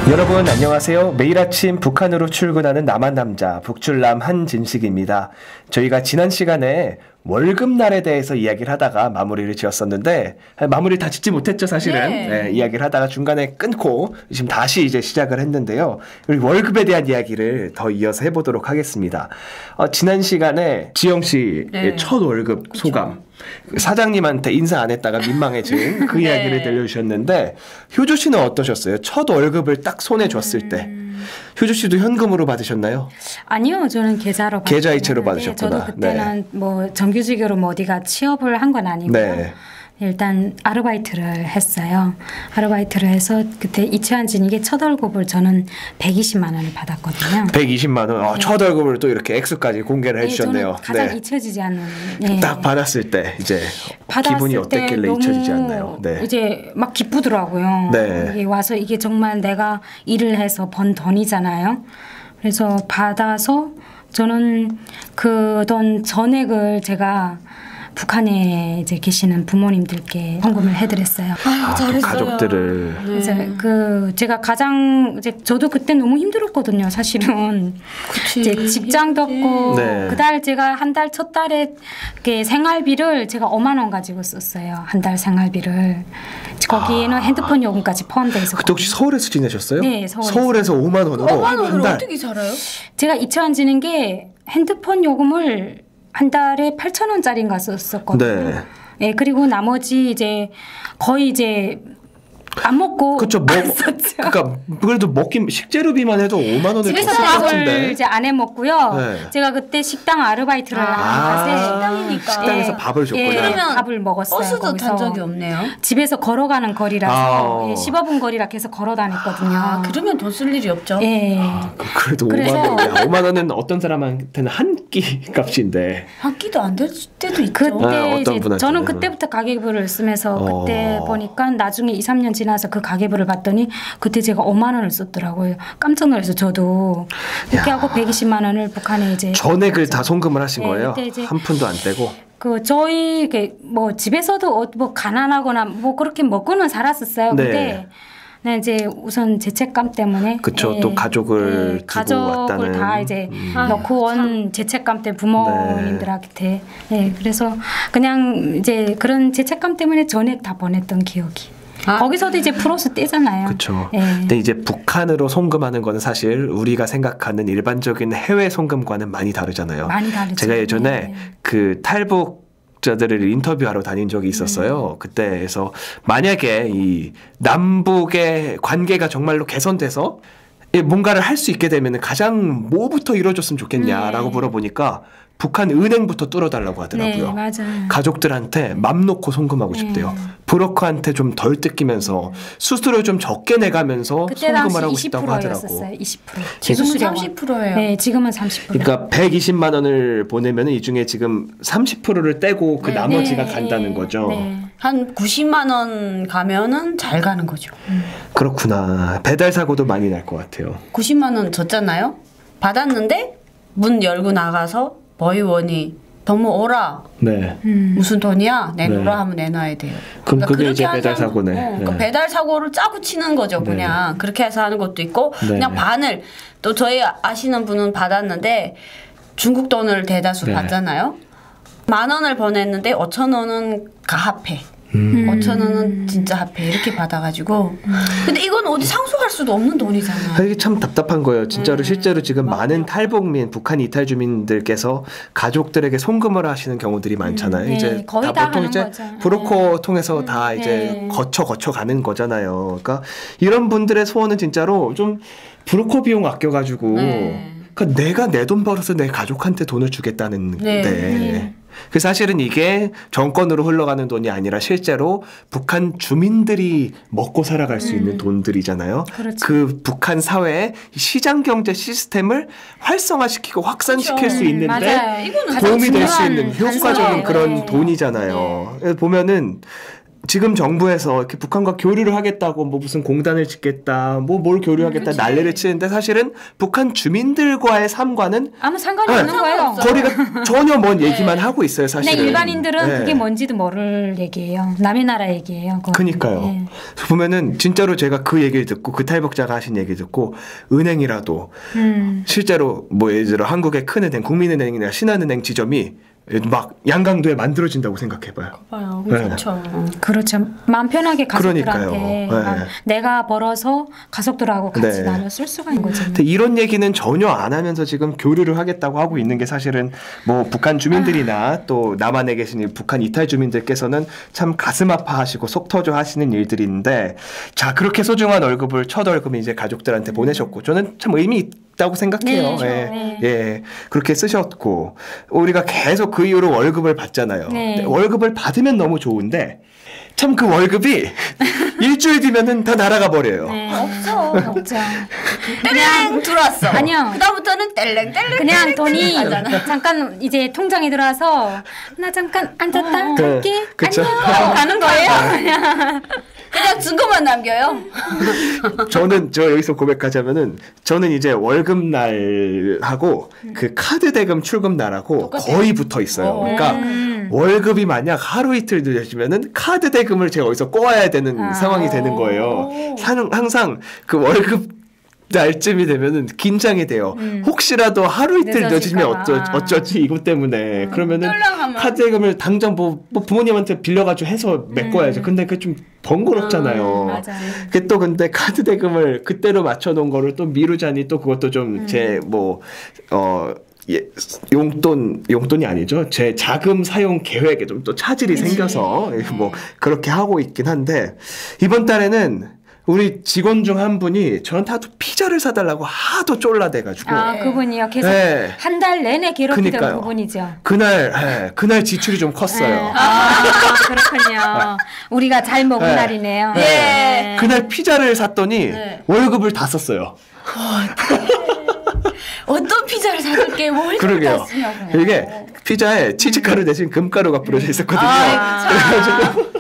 여러분 안녕하세요. 매일 아침 북한으로 출근하는 남한 남자 북출남 한진식입니다. 저희가 지난 시간에 월급날에 대해서 이야기를 하다가 마무리를 지었었는데 마무리를 다 짓지 못했죠 사실은. 네, 이야기를 하다가 중간에 끊고 지금 다시 이제 시작을 했는데요. 우리 월급에 대한 이야기를 더 이어서 해보도록 하겠습니다. 지난 시간에 지영 씨의 첫 월급 소감. 사장님한테 인사 안 했다가 민망해진 그 이야기를 들려주셨는데 효주 씨는 어떠셨어요? 첫 월급을 딱 손에 줬을 때 효주 씨도 현금으로 받으셨나요? 아니요, 저는 계좌로 계좌이체로 받으셨구나. 저도 그때는 뭐 정규직으로 뭐 어디가 취업을 한 건 아니고요. 일단 아르바이트를 했어요. 아르바이트를 해서 그때 이체한진에게 첫 월급을 저는 120만 원을 받았거든요. 120만 원. 첫 월급을 또 이렇게 액수까지 공개를 해주셨네요. 저는 가장 잊혀지지 않는. 딱 받았을 때 이제 기분이 어땠길래 잊혀지지 않나요? 이제 막 기쁘더라고요. 이게 와서 이게 정말 내가 일을 해서 번 돈이잖아요. 그래서 받아서 저는 그 돈 전액을 제가 북한에 이제 계시는 부모님들께 헌금을 해드렸어요. 잘했어요. 가족들을. 그래서 제가 가장 이제 저도 그때 너무 힘들었거든요. 사실은. 이제 직장도 없고 그달 제가 한 달 첫 달에 생활비를 제가 5만 원 가지고 썼어요. 한 달 생활비를. 거기에는 핸드폰 요금까지 포함되어 있었고. 그때 혹시 서울에서 지내셨어요? 네, 서울에서 5만 원으로. 5만 원으로 어떻게 살아요? 제가 이체한 지는 게 핸드폰 요금을 한 달에 8,000원짜리인가 썼었거든요. 네, 그리고 나머지 이제 거의 이제 안 먹고 그렇죠. 그러니까 그래도 먹긴 식재료비만 해도 5만 원을 집에서 밥을 이제 안 해 먹고요. 제가 그때 식당 아르바이트를 식당이니까 식당에서 밥을 줬고요. 그러면 밥을 먹었어요. 버스도 탄 적이 없네요. 집에서 걸어가는 거리라서 15분 거리라 해서 걸어 다녔거든요. 그러면 돈 쓸 일이 없죠. 그래도 5만 원. 5만 원은 어떤 사람한테는 한 끼 값인데. 한 끼도 안 될 때도 있죠. 그때 이제 저는 그때부터 가계부를 쓰면서 그때 보니까 나중에 2, 3년 지나서 그 가계부를 봤더니 그때 제가 5만 원을 썼더라고요. 깜짝 놀라서 저도 그렇게 하고 120만 원을 북한에 이제 전액을 다 송금을 하신 거예요? 한 푼도 안 떼고? 저희 뭐 집에서도 뭐 가난하거나 뭐 그렇게 먹고는 살았었어요. 근데 이제 우선 죄책감 때문에 그렇죠. 또 가족을 가족을 다 이제 넣고 온 죄책감 때문에 부모님들한테 그래서 그냥 이제 그런 죄책감 때문에 전액 다 보냈던 기억이. 거기서도 이제 플러스 떼잖아요. 그렇죠. 근데 이제 북한으로 송금하는 거는 사실 우리가 생각하는 일반적인 해외 송금과는 많이 다르잖아요. 많이 다르죠. 제가 예전에 그 탈북자들을 인터뷰하러 다닌 적이 있었어요. 그때에서 만약에 이 남북의 관계가 정말로 개선돼서 뭔가를 할 수 있게 되면 가장 뭐부터 이루어졌으면 좋겠냐라고 물어보니까 북한 은행부터 뚫어달라고 하더라고요. 맞아요. 가족들한테 맘 놓고 송금하고 싶대요. 브로커한테 좀 덜 뜯기면서 수수료 좀 적게 내가면서 송금을 하고 싶다고 하더라고. 20%. 지금은 30%예요. 네, 지금은 30%. 그러니까 120만 원을 보내면 이 중에 지금 30%를 떼고 그 나머지가 간다는 거죠. 한 90만 원 가면은 잘 가는 거죠. 그렇구나. 배달 사고도 많이 날 것 같아요. 90만 원 줬잖아요. 받았는데 문 열고 나가서 버이원이 너무 오라. 무슨 돈이야? 내놓으라 하면 내놔야 돼요. 그럼 그게 이제 배달 사고네. 그러니까 배달 사고를 짜고 치는 거죠. 그냥 그렇게 해서 하는 것도 있고 그냥 반을 또 저희 아시는 분은 받았는데 중국 돈을 대다수 받잖아요. 10,000원을 보냈는데 5,000원은 가합해. 5,000원은 진짜 합해 이렇게 받아가지고 근데 이건 어디 상속할 수도 없는 돈이잖아요. 이게 참 답답한 거예요. 진짜로 실제로 지금 많은 탈북민, 북한 이탈 주민들께서 가족들에게 송금을 하시는 경우들이 많잖아요. 이제 거의 다 보통 이제 거죠. 브로커 통해서 다 이제 거쳐 가는 거잖아요. 그러니까 이런 분들의 소원은 진짜로 좀 브로커 비용 아껴가지고 그러니까 내가 내 돈 벌어서 내 가족한테 돈을 주겠다는데 그 사실은 이게 정권으로 흘러가는 돈이 아니라 실제로 북한 주민들이 먹고 살아갈 수 있는 돈들이잖아요. 그 북한 사회의 시장 경제 시스템을 활성화시키고 확산시킬 수 있는데 도움이 될 수 있는 효과적인 그런 돈이잖아요. 보면은 지금 정부에서 이렇게 북한과 교류를 하겠다고 뭐 무슨 공단을 짓겠다, 뭐 뭘 교류하겠다 난리를 치는데 사실은 북한 주민들과의 삶과는 아무 상관이 없는 거예요. 거리가 전혀 먼 얘기만 하고 있어요, 사실은. 네, 일반인들은 그게 뭔지도 모를 얘기예요. 남의 나라 얘기예요. 그러니까요. 보면은 진짜로 제가 그 얘기를 듣고 그 탈북자가 하신 얘기 듣고 은행이라도 실제로 뭐 예를 들어 한국의 큰 은행, 국민은행이나 신한은행 지점이 막 양강도에 만들어진다고 생각해봐요. 봐요. 그렇죠. 그렇죠. 마음 편하게 가족들한테 네. 내가 벌어서 가족들하고 같이 네. 나눠 쓸 수가 있는 거죠. 이런 얘기는 전혀 안 하면서 지금 교류를 하겠다고 하고 있는 게 사실은 뭐 북한 주민들이나 또 남한에 계신 북한 이탈 주민들께서는 참 가슴 아파하시고 속 터져 하시는 일들인데 자 그렇게 소중한 월급을 첫 월급을 이제 가족들한테 보내셨고 저는 참 의미 있다고 생각해요. 네, 예, 그렇게 쓰셨고 우리가 계속 그 이후로 월급을 받잖아요. 네. 월급을 받으면 너무 좋은데 참 그 월급이 일주일 뒤면은 다 날아가 버려요. 네. 없죠. 그냥 들어왔어. 아니요. 그다음부터는 뗄랭뗄랭. 그냥 돈이 잠깐 이제 통장에 들어와서 나 잠깐 앉았다 갈게 그쵸. 안녕 가는 거예요. 그냥 증거만 남겨요. 저 여기서 고백하자면은 저는 이제 월급 날하고 그 카드 대금 출금 날하고 똑같아요. 거의 붙어 있어요. 그러니까 월급이 만약 하루 이틀 늦어지면은 카드 대금을 제가 어디서 꼬아야 되는 상황이 되는 거예요. 항상 그 월급 날쯤이 되면은 긴장이 돼요. 혹시라도 하루 이틀 늦어지면 어쩌지 이것 때문에 그러면은 카드 대금을 당장 뭐 부모님한테 빌려가지고 해서 메꿔야죠. 근데 그게 좀 번거롭잖아요. 맞아요. 그 또 근데 카드 대금을 그때로 맞춰놓은 거를 또 미루자니 또 그것도 좀 제 용돈이 아니죠. 제 자금 사용 계획에 좀 또 차질이 생겨서 뭐 그렇게 하고 있긴 한데 이번 달에는 우리 직원 중 한 분이 저한테 하도 피자를 사달라고 하도 쫄라대가지고 그분이요. 계속 한 달 내내 괴롭히던 그분이죠. 그날 지출이 좀 컸어요. 그렇군요. 우리가 잘 먹은 날이네요. 네. 그날 피자를 샀더니 월급을 다 썼어요. 어떤 피자를 사줄게 월급을 다 쓰냐고. 이게 피자에 치즈가루 대신 금가루가 뿌려져 있었거든요. 그래가지고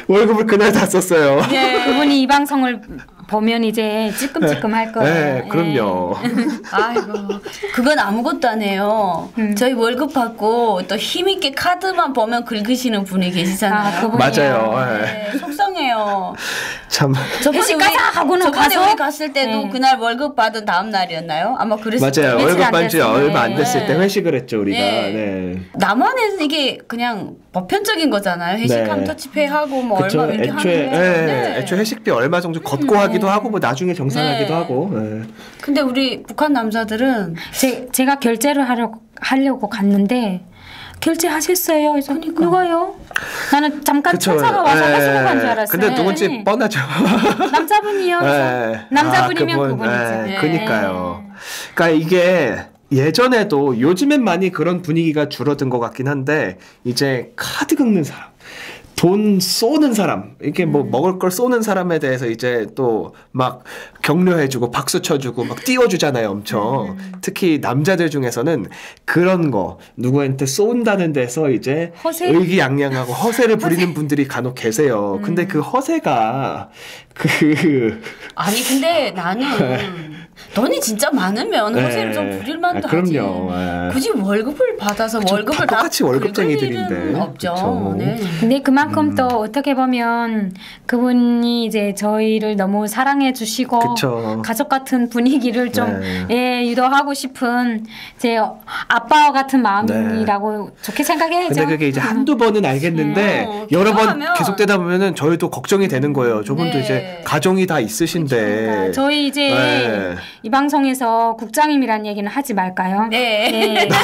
월급을 그날 다 썼어요. 그분이 이 방송을 보면 이제 찌끔찌끔 할 거예요. 네, 그럼요. 아이고, 그건 아무것도 안 해요. 저희 월급 받고 또 힘있게 카드만 보면 긁으시는 분이 계시잖아요. 맞아요. 네, 속상해요. 참. 저번에 우리 갔을 때도 그날 월급 받은 다음 날이었나요? 아마 그랬을 거예요. 맞아요. 월급 받은 지 얼마 안 됐을 때 회식을 했죠, 우리가. 남한에는 이게 그냥 보편적인 거잖아요. 회식하면 터치페이 하고 뭐 그쵸. 얼마 이렇게 하는데. 애초에 회식비 얼마 정도 걷고 하기도 하고 뭐 나중에 정산하기도 하고. 근데 우리 북한 남자들은 제가 결제를 하려고 갔는데 결제하셨어요? 그래서 누가요? 나는 잠깐 천사가 와서 하시고 간 줄 알았어요. 근데 누군지 뻔하죠. 남자분이요. 남자분이면 그분이죠. 그니까요. 그러니까 이게 예전에도 요즘엔 많이 그런 분위기가 줄어든 것 같긴 한데 이제 카드 긁는 사람 돈 쏘는 사람 이렇게 뭐 먹을 걸 쏘는 사람에 대해서 이제 또 막 격려해주고 박수 쳐주고 막 띄워주잖아요 엄청. 특히 남자들 중에서는 그런 거 누구한테 쏜다는 데서 이제 의기양양하고 허세를 부리는 분들이 간혹 계세요. 근데 그 허세가 아니 근데 나는 돈이 진짜 많으면 허세를 좀 부릴 만도 하지. 그럼요. 굳이 월급을 받아서 월급을 다 똑같이 월급쟁이들인데 없죠. 근데 그만큼 또 어떻게 보면 그분이 이제 저희를 너무 사랑해 주시고 가족 같은 분위기를 좀 유도하고 싶은 제 아빠와 같은 마음이라고 좋게 생각해야죠. 근데 그게 이제 한두 번은 알겠는데 여러 번 계속되다 보면은 저희도 걱정이 되는 거예요. 저분도 이제 가정이 다 있으신데. 저희 이제 이 방송에서 국장님이라는 얘기는 하지 말까요? 그러니까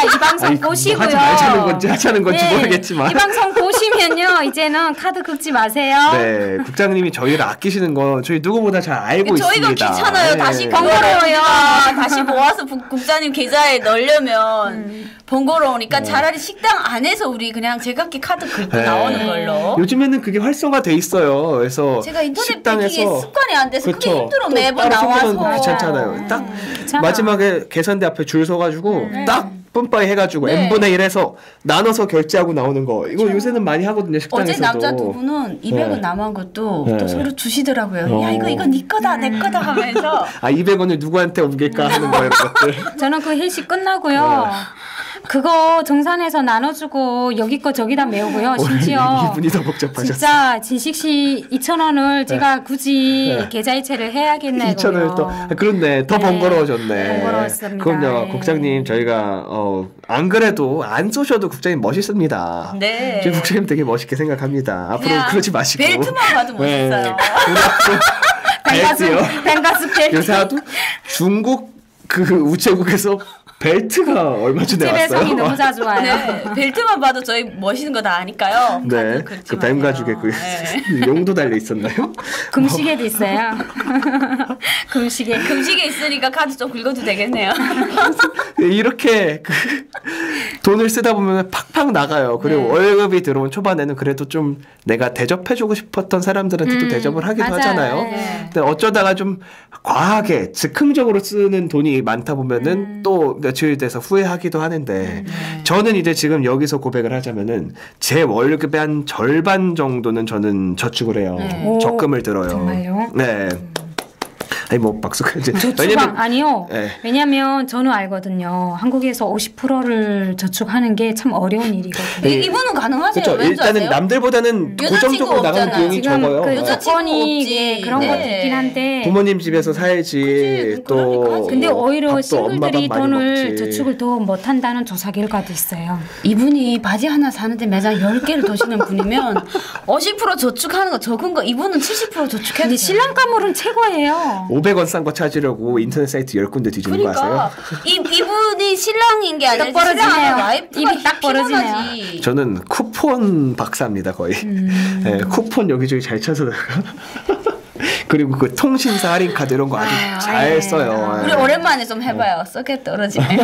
이 방송 보시고요. 하지 말자는 건지 하자는 건지 모르겠지만 이 방송 보시면요 이제는 카드 긁지 마세요. 네, 국장님이 저희를 아끼시는 건 저희 누구보다 잘 알고 있습니다. 저희가 귀찮아요. 다시 번거로워요. 다시 모아서 국장님 계좌에 넣으려면 번거로우니까 차라리 식당 안에서 우리 그냥 제각기 카드 긁고 나오는 걸로. 요즘에는 그게 활성화돼 있어요. 그래서 제가 인터넷 식당에서 뱅킹이 습관이 안 돼서 그게 힘들어 매번 나와서. 귀찮잖아요. 딱 마지막에 계산대 앞에 줄 서가지고 딱 10분바이 해가지고 n분의 1 해서 나눠서 결제하고 나오는 거 이거 요새는 많이 하거든요. 식당에서도. 어제 남자 두 분은 200원 남은 것도 또 서로 주시더라고요. 야 이거 네 거다 내 거다 하면서 200원을 누구한테 옮길까 하는 거예요. 저는 그 회식 끝나고요. 그거 정산해서 나눠주고 여기 거 저기다 메우고요. 심지어 이분이 더 복잡하셨어요. 진짜 진식씨 2,000원을 제가 굳이 계좌이체를 해야겠네요. 2,000원을 또 그런데 더 번거로워졌네. 번거로웠습니다. 그럼요. 국장님 저희가 안 그래도 안 쏘셔도 국장님 멋있습니다. 네. 지금 국장님 되게 멋있게 생각합니다. 앞으로 그러지 마시고. 벨트만 봐도 멋있어요. 뱅가스 벨트. 요새 하도 중국 그 우체국에서 벨트가 얼마 전에 왔어요. 배송이 너무 자주 와요. 네, 벨트만 봐도 저희 멋있는 거 다 아니까요. 네, 그 뱀 가죽에 그 용도 달려 있었나요? 금시계도 있어요. 금시계 있으니까 카드 좀 긁어도 되겠네요. 이렇게 그 돈을 쓰다 보면 팍팍 나가요. 그리고 월급이 들어온 초반에는 그래도 좀 내가 대접해주고 싶었던 사람들한테 또 대접을 하기도 맞아요. 하잖아요. 네. 근데 어쩌다가 좀 과하게 즉흥적으로 쓰는 돈이 많다 보면은 또 며칠 돼서 후회하기도 하는데 저는 이제 지금 여기서 고백을 하자면은 제 월급의 한 절반 정도는 저는 저축을 해요. 적금을 들어요. 정말요? 네. 아니 뭐 박수가 이제 저축방 아니요. 네. 왜냐하면 저는 알거든요. 한국에서 50%를 저축하는 게 참 어려운 일이거든요. 이분은 가능하세요? 그렇죠. 일단은 아세요? 남들보다는 고정적으로 나가는 비용이 적어요. 그 여자친구 그런 것도 있긴 한데 부모님 집에서 살지 또 근데 오히려 싱글들이 돈을 저축을 더 못한다는 조사 결과도 있어요. 이분이 바지 하나 사는데 매장 10개를 도시는 분이면 50% 저축하는 거 적은 거 이분은 70% 저축해야 근데 신랑 가물은 최고예요. 500원 싼 거 찾으려고 인터넷 사이트 10군데 뒤지는 거 아세요? 이분이 신랑인 게 아니라 벌어지네요. 와이프가 입이 딱 벌어지네요. 저는 쿠폰 박사입니다 거의. 네, 쿠폰 여기저기 잘 찾아다가 그리고 그 통신사 할인 카드 이런 거 아주 잘 써요. 우리 오랜만에 좀 해봐요. 썩게 떨어지네.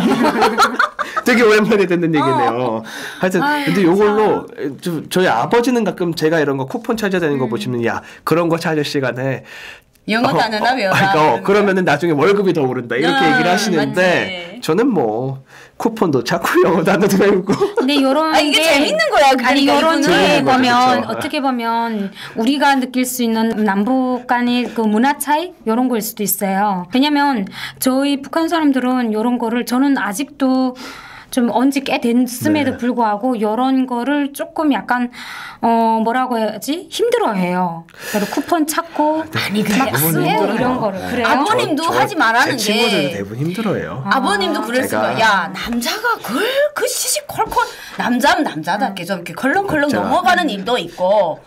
되게 오랜만에 듣는 얘기네요. 하여튼 근데 요걸로 좀 저희 아버지는 가끔 제가 이런 거 쿠폰 찾아다니는 거 보시면 야 그런 거 찾을 시간에 영어 단어나 외워라. 그러면은 나중에 월급이 더 오른다 이렇게 얘기를 하시는데 맞지. 저는 뭐 쿠폰도 찾고 영어 단어도 외우고. 근데 요런 이게 재밌는 거야. 아니 요런 게 보면 그렇죠. 어떻게 보면 우리가 느낄 수 있는 남북 간의 그 문화 차이 요런 거일 수도 있어요. 왜냐면 저희 북한 사람들은 요런 거를 저는 아직도 좀 언지 꽤 됐음에도 불구하고 이런 거를 조금 약간 뭐라고 해야지 힘들어해요. 그래서 쿠폰 찾고 막 쓰고 이런 거를 그래요. 아버님도 하지 말라는 제 친구들도 대부분 힘들어요. 아버님도 그랬을 거야. 야 남자가 그 시식 콜콜 남자면 남자답게 좀 이렇게 컬렁컬렁 넘어가는 일도 있고.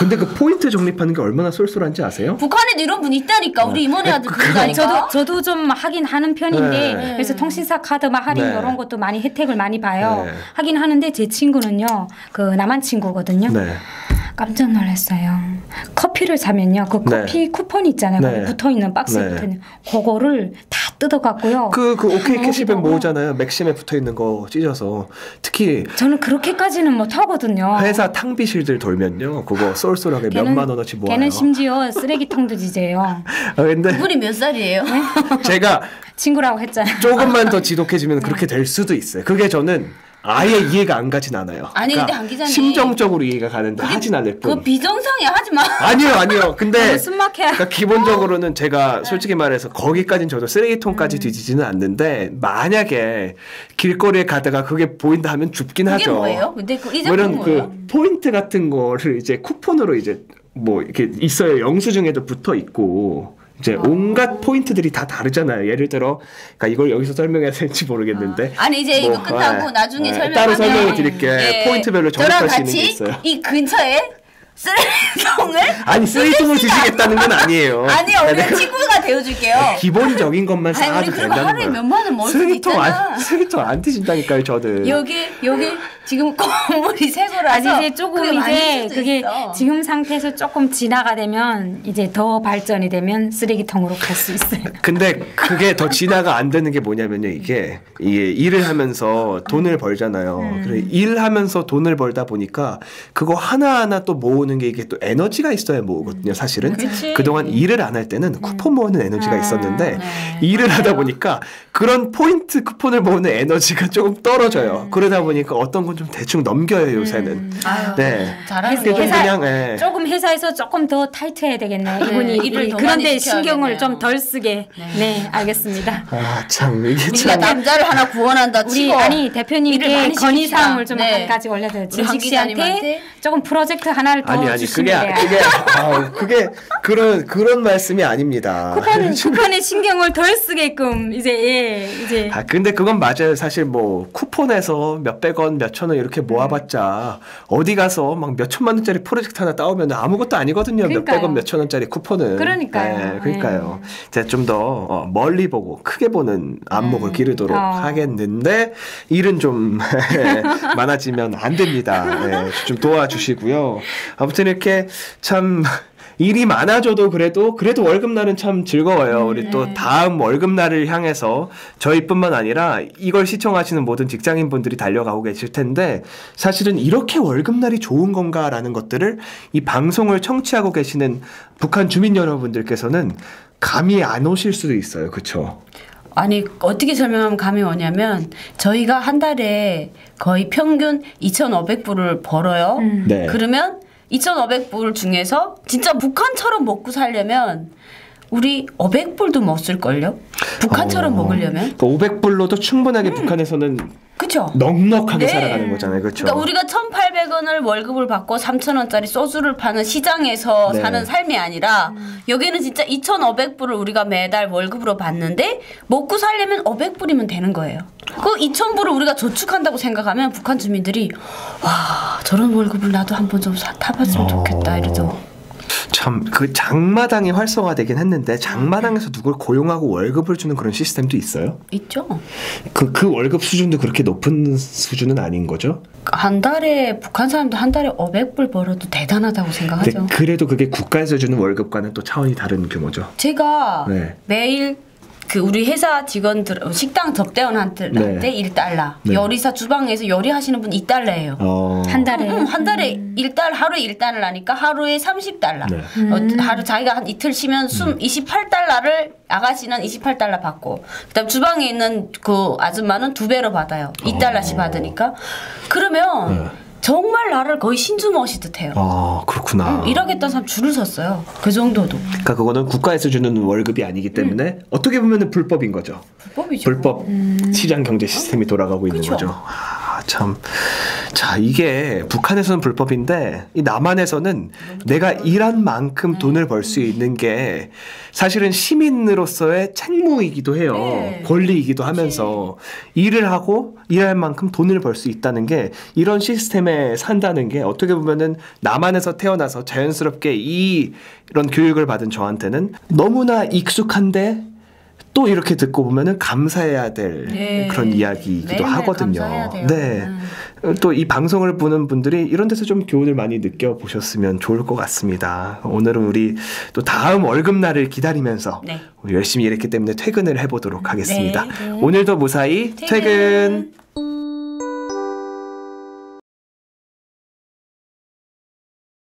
근데 그 포인트 적립하는 게 얼마나 쏠쏠한지 아세요? 북한에도 이런 분 있다니까. 우리 이모네 아들 그러니까. 저도 좀 하긴 하는 편인데 그래서 통신사 카드 막 할인 이런 것도 많이 혜택을 많이 봐요. 하긴 하는데 제 친구는요. 그 남한 친구거든요. 깜짝 놀랐어요. 커피를 사면요. 그 커피 쿠폰 있잖아요. 거기 붙어있는 박스에 붙어있는 그거를 다 뜯어갖고요. 그 OK 캐시백 모으잖아요. 맥심에 붙어있는 거 찢어서. 특히 저는 그렇게까지는 못하거든요. 회사 탕비실들 돌면요. 그거 쏠쏠하게 몇만 원어치 모아요. 걔는 심지어 쓰레기통도 지재요. 근데 그분이 몇 살이에요? 제가 친구라고 했잖아요. 조금만 더 지독해지면 그렇게 될 수도 있어요. 그게 저는 아예 이해가 안 가진 않아요. 아니 그러니까 근데 한 기자님 심정적으로 이해가 가는데 하진 않을 뿐. 그거 비정상이야. 하지 마. 아니요. 근데 숨막혀요. 그러니까 기본적으로는 제가 솔직히 말해서 거기까지는 저도 쓰레기통까지 뒤지지는 않는데 만약에 길거리에 가다가 그게 보인다 하면 줍긴 하죠. 그게 뭐예요? 근데 이 이런 뭐예요? 그 포인트 같은 거를 이제 쿠폰으로 이제 뭐 이렇게 있어요. 영수증에도 붙어 있고. 이제 온갖 포인트들이 다 다르잖아요. 예를 들어, 그러니까 이걸 여기서 설명해야 될지 모르겠는데. 아니 이제 이거 끝나고 나중에 설명하면 따로 설명을 드릴게. 포인트별로 적립할 수 있는 게 있어요. 이 근처에 쓰레기통을 아니 쓰레기통을 드시겠다는 건 아니에요. 아니요, 우리 친구가 되어줄게요. 기본적인 것만 사도 된다는 거예요. 하루에 몇만 원 먹을 수 있잖아. 쓰레기통 안 드신다니까요, 저는. 여기 지금 건물이 새 거라서 아니 이제 조금 이제 그게 있어. 지금 상태에서 조금 진화가 되면 이제 더 발전이 되면 쓰레기통으로 갈 수 있어요. 근데 그게 더 진화가 안 되는 게 뭐냐면요. 이게 일을 하면서 돈을 벌잖아요. 그래 일하면서 돈을 벌다 보니까 그거 하나하나 또 모으는 게 이게 또 에너지가 있어야 모으거든요. 사실은 그동안 일을 안 할 때는 쿠폰 모으는 에너지가 있었는데 일을 하다 보니까 그런 포인트 쿠폰을 모으는 에너지가 조금 떨어져요. 그러다 보니까 어떤 건 좀 대충 넘겨요 요새는. 네. 잘하는 거. 그냥 조금 회사에서 조금 더 타이트해야 되겠네. 이분이 일을 그런데 신경을 좀 덜 쓰게. 네, 알겠습니다. 아 참 이게 우리가 남자를 하나 구원한다 치고 아니 대표님께 건의사항을 좀 한 가지 올려드려요. 진식 씨한테 조금 프로젝트 하나를 더 주시면 돼요. 그게 그런 말씀이 아닙니다. 쿠폰에 신경을 덜 쓰게끔 이제. 근데 그건 맞아요. 사실 뭐 쿠폰에서 몇백 원, 몇천 원 이렇게 모아봤자 어디 가서 막 몇천만 원짜리 프로젝트 하나 따오면 아무것도 아니거든요. 그러니까요. 몇백 원, 몇천 원짜리 쿠폰은. 그러니까요. 네, 그러니까요. 제가 좀 더 멀리 보고 크게 보는 안목을 기르도록 하겠는데 일은 좀 많아지면 안 됩니다. 네, 좀 도와주시고요. 아무튼 이렇게 참. 일이 많아져도 그래도 월급날은 참 즐거워요. 우리 또 다음 월급날을 향해서 저희뿐만 아니라 이걸 시청하시는 모든 직장인분들이 달려가고 계실 텐데 사실은 이렇게 월급날이 좋은 건가라는 것들을 이 방송을 청취하고 계시는 북한 주민 여러분들께서는 감이 안 오실 수도 있어요. 그렇죠? 아니 어떻게 설명하면 감이 오냐면 저희가 한 달에 거의 평균 2,500불을 벌어요. 네. 그러면 2,500불 중에서 진짜 북한처럼 먹고 살려면 우리 500불도 못 쓸걸요? 북한처럼 먹으려면? 500불로도 충분하게 북한에서는 그쵸? 넉넉하게 살아가는 거잖아요. 그렇죠? 그러니까 우리가 1,800원을 월급을 받고 3,000원짜리 소주를 파는 시장에서 사는 삶이 아니라 여기는 진짜 2,500불을 우리가 매달 월급으로 받는데 먹고 살려면 500불이면 되는 거예요. 그 2,000불을 우리가 저축한다고 생각하면 북한 주민들이 와 저런 월급을 나도 한번 좀 타봤으면 좋겠다 이러죠. 참 그 장마당이 활성화되긴 했는데 장마당에서 누굴 고용하고 월급을 주는 그런 시스템도 있어요? 있죠. 그 월급 수준도 그렇게 높은 수준은 아닌 거죠? 한 달에 북한 사람도 한 달에 500불 벌어도 대단하다고 생각하죠. 그래도 그게 국가에서 주는 월급과는 또 차원이 다른 규모죠. 제가 매일 그 우리 회사 직원들 식당 접대원한테 1달러, 요리사 주방에서 요리하시는 분 2달러예요. 한 달에 한 달에 하루에 1달러 하니까 하루에 30달러. 하루 자기가 한 이틀 쉬면 28달러를 아가씨는 28달러 받고 그다음 주방에 있는 그 아줌마는 2배로 받아요. 2달러씩 받으니까 그러면. 정말 나를 거의 신주 모시듯 해요. 아 그렇구나. 일하겠다는 사람 줄을 섰어요. 그 정도도. 그러니까 그거는 국가에서 주는 월급이 아니기 때문에 어떻게 보면 불법인 거죠. 불법이죠. 불법 시장 경제 시스템이 돌아가고 있는 거죠. 참. 자, 이게 북한에서는 불법인데 이 남한에서는 내가 일한 만큼 돈을 벌 수 있는 게 사실은 시민으로서의 책무이기도 해요. 권리이기도 하면서 일을 하고 일할 만큼 돈을 벌 수 있다는 게 이런 시스템에 산다는 게 어떻게 보면은 남한에서 태어나서 자연스럽게 이런 교육을 받은 저한테는 너무나 익숙한데 또 이렇게 듣고 보면은 감사해야 될 그런 이야기이기도 하거든요. 또 이 방송을 보는 분들이 이런 데서 좀 교훈을 많이 느껴보셨으면 좋을 것 같습니다. 오늘은 우리 또 다음 월급날을 기다리면서 열심히 일했기 때문에 퇴근을 해보도록 하겠습니다. 오늘도 무사히 퇴근.